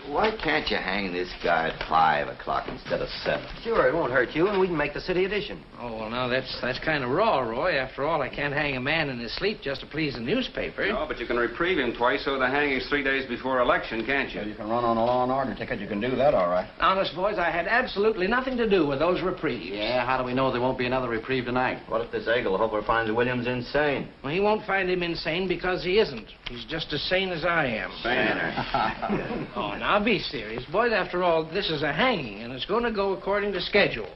Why can't you hang this guy at 5 o'clock instead of 7? Sure, it won't hurt you, and we can make the city edition. Oh, well, now, that's kind of raw, Roy. After all, I can't hang a man in his sleep just to please the newspaper. No, but you can reprieve him twice so the hanging's 3 days before election, can't you? You can run on a law and order ticket. You can do that, all right. Honest, boys, I had absolutely nothing to do with those reprieves. Yeah, how do we know there won't be another reprieve tonight? What if this Eagle finds Williams insane? Well, he won't find him insane because he isn't. He's just as sane as I am. Saner. Oh, now, be serious. Boys, after all, this is a hanging, and it's going to go according to schedule.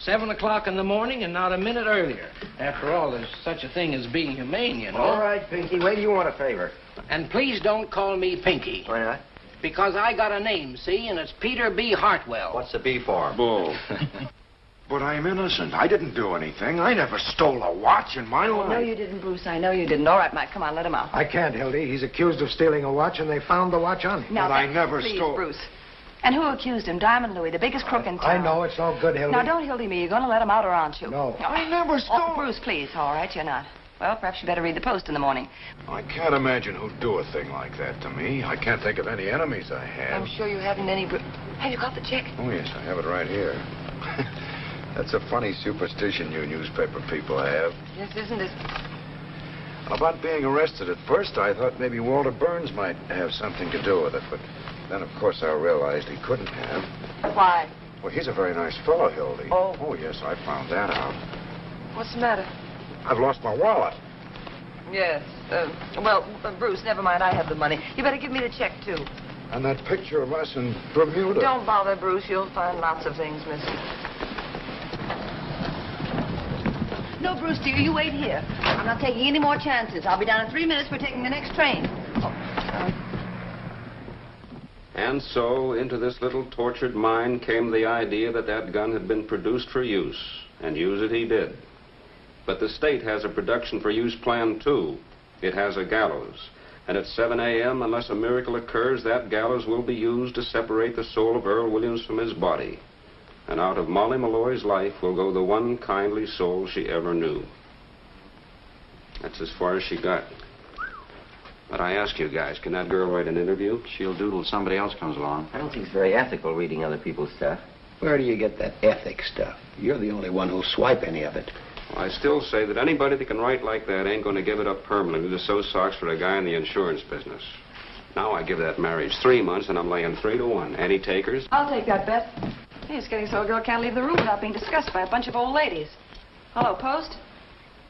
7 o'clock in the morning and not a minute earlier. After all, there's such a thing as being humane, you know. All right, Pinky. Wait, you want a favor. And please don't call me Pinky. Why not? Because I got a name, see, and it's Peter B. Hartwell. What's the B for? Bull. But I'm innocent. I didn't do anything. I never stole a watch in my life. No, you didn't, Bruce. I know you didn't. All right, Mike, come on, let him out. I can't, Hildy. He's accused of stealing a watch, and they found the watch on him. Now, But I never please, stole... Bruce. And who accused him? Diamond Louis, the biggest crook in town. I know. It's all good, Hildy. Now, don't Hildy me. You're going to let him out, or aren't you? No. I never stole... Oh, Bruce, please. All right, you're not. Well, perhaps you better read the Post in the morning. I can't imagine who'd do a thing like that to me. I can't think of any enemies I have. I'm sure you haven't any... Have you got the check? Oh, yes, I have it right here. That's a funny superstition you newspaper people have. Yes, isn't it? About being arrested, at first I thought maybe Walter Burns might have something to do with it, but then, of course, I realized he couldn't have. Why? Well, he's a very nice fellow, Hildy. Oh. Oh, yes, I found that out. What's the matter? I've lost my wallet. Yes. Bruce, never mind. I have the money. You better give me the check, too. And that picture of us in Bermuda. Don't bother, Bruce. You'll find lots of things missing. No, Bruce, dear, you wait here. I'm not taking any more chances. I'll be down in 3 minutes. We're taking the next train. Oh, sorry. And so, into this little tortured mind came the idea that that gun had been produced for use, and use it he did. But the state has a production for use plan, too. It has a gallows. And at 7 a.m., unless a miracle occurs, that gallows will be used to separate the soul of Earl Williams from his body. And out of Molly Malloy's life will go the one kindly soul she ever knew. That's as far as she got. But I ask you guys, can that girl write an interview? She'll doodle if somebody else comes along. I don't think it's very ethical reading other people's stuff. Where do you get that ethics stuff? You're the only one who'll swipe any of it. Well, I still say that anybody that can write like that ain't going to give it up permanently to sew socks for a guy in the insurance business. Now I give that marriage 3 months, and I'm laying 3 to 1. Any takers? I'll take that bet. Hey, it's getting so a girl can't leave the room without being discussed by a bunch of old ladies. Hello, Post.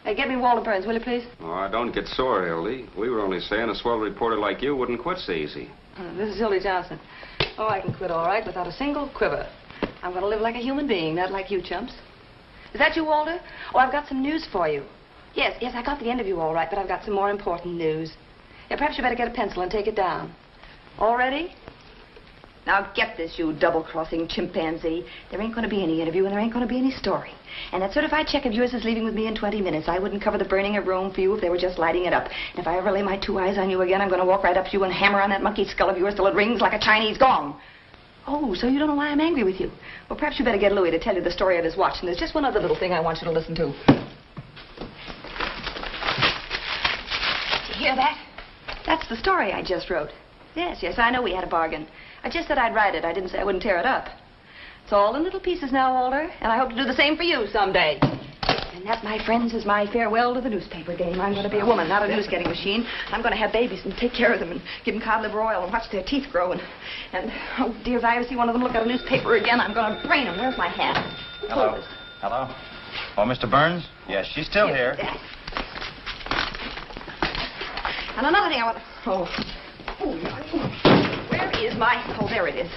Hey, get me Walter Burns, will you, please? Oh, don't get sore, Hildy. We were only saying a swell reporter like you wouldn't quit so easy. This is Hildy Johnson. Oh, I can quit all right without a single quiver. I'm going to live like a human being, not like you chumps. Is that you, Walter? Oh, I've got some news for you. Yes, I got the interview all right, but I've got some more important news. Yeah, perhaps you better get a pencil and take it down. All ready? Now get this, you double-crossing chimpanzee. There ain't going to be any interview, and there ain't going to be any story. And that certified check of yours is leaving with me in 20 minutes. I wouldn't cover the burning of Rome for you if they were just lighting it up. And if I ever lay my 2 eyes on you again, I'm going to walk right up to you and hammer on that monkey skull of yours till it rings like a Chinese gong. Oh, so you don't know why I'm angry with you? Well, perhaps you better get Louis to tell you the story of his watch. And there's just one other little thing I want you to listen to. You hear that? That's the story I just wrote. Yes, I know we had a bargain. I just said I'd write it. I didn't say I wouldn't tear it up. It's all in little pieces now, Walter, and I hope to do the same for you someday. And that, my friends, is my farewell to the newspaper game. I'm going to be a woman, not a news-getting machine. I'm going to have babies and take care of them and give them cod liver oil and watch their teeth grow. And oh, dear, if I ever see one of them look at a newspaper again, I'm going to brain them. Where's my hat? Hello. Hello. Oh, Mr. Burns? Yes, she's still here. And another thing I want to... Where is my... Oh, there it is.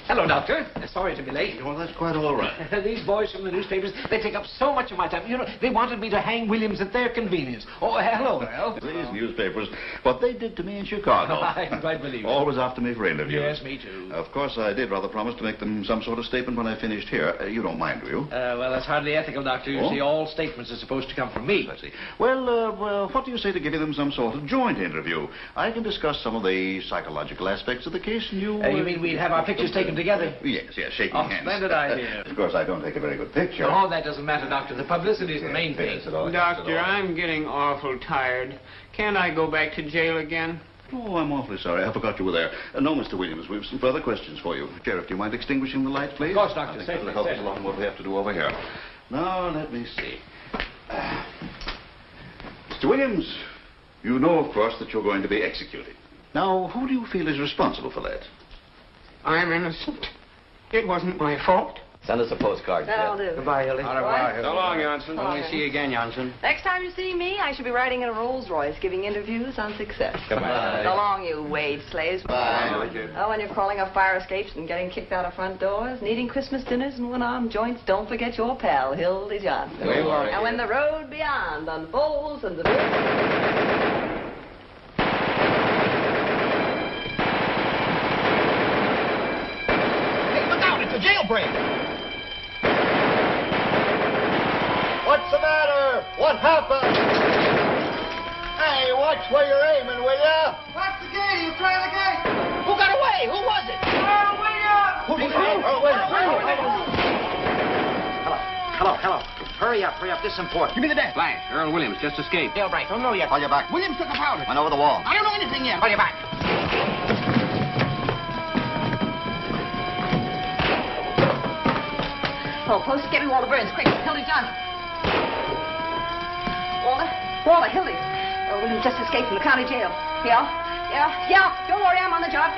Hello, Doctor. Sorry to be late. Well, that's quite all right. These boys from the newspapers, they take up so much of my time. You know, they wanted me to hang Williams at their convenience. Oh, hello, Al. These newspapers, what they did to me in Chicago. I quite believe it. Always after me for interviews. Yes, me too. Of course, I did rather promise to make them some sort of statement when I finished here. You don't mind, do you? Well, that's hardly ethical, Doctor. You see, all statements are supposed to come from me. I see. Well, what do you say to giving them some sort of joint interview? I can discuss some of the psychological aspects of the case, and you... You mean we'd have our pictures taken together? Yes, shaking hands. Splendid idea. Of course, I don't take a very good picture. Oh, that doesn't matter, Doctor. The publicity is the main thing. Doctor, I'm getting awful tired. Can't I go back to jail again? Oh, I'm awfully sorry. I forgot you were there. No, Mr. Williams, we've some further questions for you. Sheriff, do you mind extinguishing the lights, please? Of course, Doctor. I think that'll help us along what we have to do over here. Now, let me see. Mr. Williams, you know, of course, that you're going to be executed. Now, who do you feel is responsible for that? I'm innocent. It wasn't my fault. Send us a postcard, That'll Jeff. do. Goodbye, Hildy. Au revoir. So long, Jansen. When we see you again, Jansen. Next time you see me, I should be riding in a Rolls Royce giving interviews on success. Goodbye. So long, you wage slaves. Bye. Oh, when you're crawling up fire escapes and getting kicked out of front doors, and eating Christmas dinners and one-armed joints, don't forget your pal, Hildy Johnson. We won't. And when the road beyond unfolds and the... Hey, look out! It's a jailbreak! What's the matter? What happened? Hey, watch where you're aiming, will ya? What's the gate? You try the gate. Who got away? Who was it? Earl Williams! Earl Williams. Hello. Hurry up. This is important. Give me the desk. Flash, Earl Williams just escaped. Jailbreak. Don't know yet. Call you back. Williams took a powder. Went over the wall. I don't know anything yet. Call you back. Oh, post, get me Walter Burns, quick. Hildy Johnson. Walter, Hildy. Oh, Williams just escaped from the county jail. Yeah. Don't worry, I'm on the job.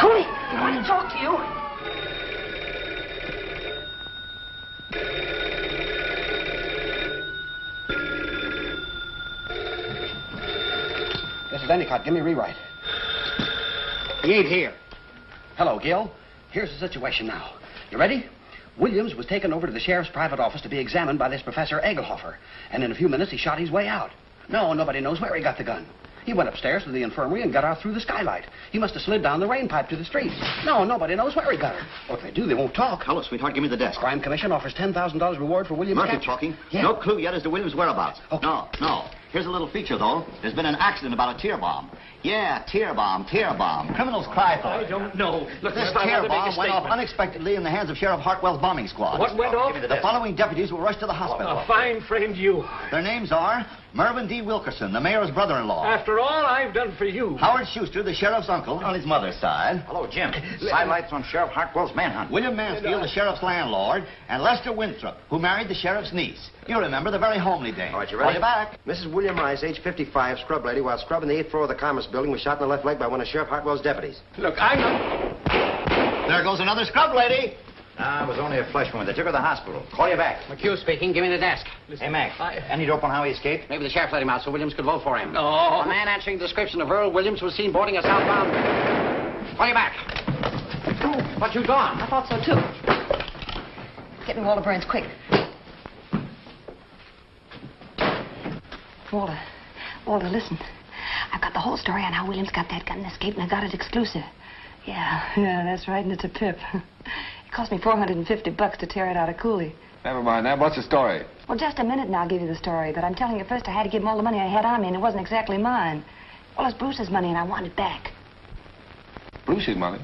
Cooley, I want to talk to you. This is Endicott. Give me a rewrite. He ain't here. Hello, Gil. Here's the situation now. You ready? Williams was taken over to the sheriff's private office to be examined by this Professor Egelhofer. And in a few minutes, he shot his way out. No, nobody knows where he got the gun. He went upstairs to the infirmary and got out through the skylight. He must have slid down the rain pipe to the street. No, nobody knows where he got her. Well, if they do, they won't talk. Hello, sweetheart. Give me the desk. Crime Commission offers $10,000 reward for Williams' Murphy capture. talking. Yeah. No clue yet as to Williams' whereabouts. Okay. No. Here's a little feature, though. There's been an accident about a tear bomb. Yeah, tear bomb. Criminals cry for it. I don't know. Look, This I'd tear rather make a bomb went off statement. unexpectedly in the hands of Sheriff Hartwell's bombing squad. What went off? The following deputies were rushed to the hospital. A fine friend you are. Their names are Mervyn D. Wilkerson, the mayor's brother-in-law. After all I've done for you. Howard Schuster, the sheriff's uncle, on his mother's side. Hello, Jim. Sidelights on Sheriff Hartwell's manhunt. William Mansfield, the sheriff's landlord, and Lester Winthrop, who married the sheriff's niece. You remember, the very homely dame. All right, you Call ready? you back. Mrs. William Rice, age 55, scrub lady, while scrubbing the 8th floor of the Commerce Building, was shot in the left leg by one of Sheriff Hartwell's deputies. Look, I'm not... There goes another scrub lady. It was only a flesh wound. They took her to the hospital. Call you back. McHugh speaking. Give me the desk. Hey, Mac. Any dope on how he escaped? Maybe the sheriff let him out so Williams could vote for him. No. A man answering the description of Earl Williams was seen boarding a southbound... Call you back. What you done? I thought so, too. Get me Walter Burns, quick. Walter, listen. I've got the whole story on how Williams got that gun and escaped, and I got it exclusive. Yeah, that's right, and it's a pip. It cost me $450 to tear it out of Cooley. Never mind that. What's the story? Well, just a minute and I'll give you the story, but I'm telling you first I had to give him all the money I had on me, and it wasn't exactly mine. Well, it's Bruce's money, and I want it back. Bruce's money?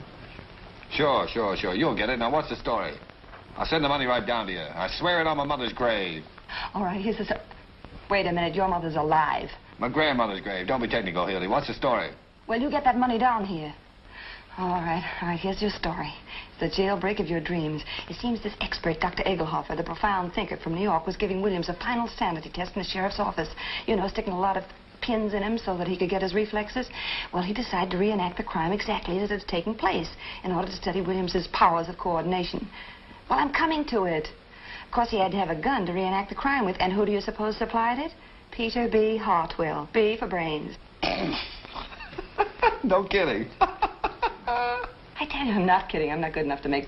Sure. You'll get it. Now, what's the story? I'll send the money right down to you. I swear it on my mother's grave. All right, here's the... Wait a minute, your mother's alive. My grandmother's grave. Don't be technical, Hildy. What's the story? Well, you get that money down here. All right, here's your story. It's the jailbreak of your dreams. It seems this expert, Dr. Egelhofer, the profound thinker from New York, was giving Williams a final sanity test in the sheriff's office. You know, sticking a lot of pins in him so that he could get his reflexes. Well, he decided to reenact the crime exactly as it's taking place in order to study Williams's powers of coordination. Well, I'm coming to it. Of course, he had to have a gun to reenact the crime with, and who do you suppose supplied it? Peter B. Hartwell. B for brains. No kidding. I tell you, I'm not kidding. I'm not good enough to make this.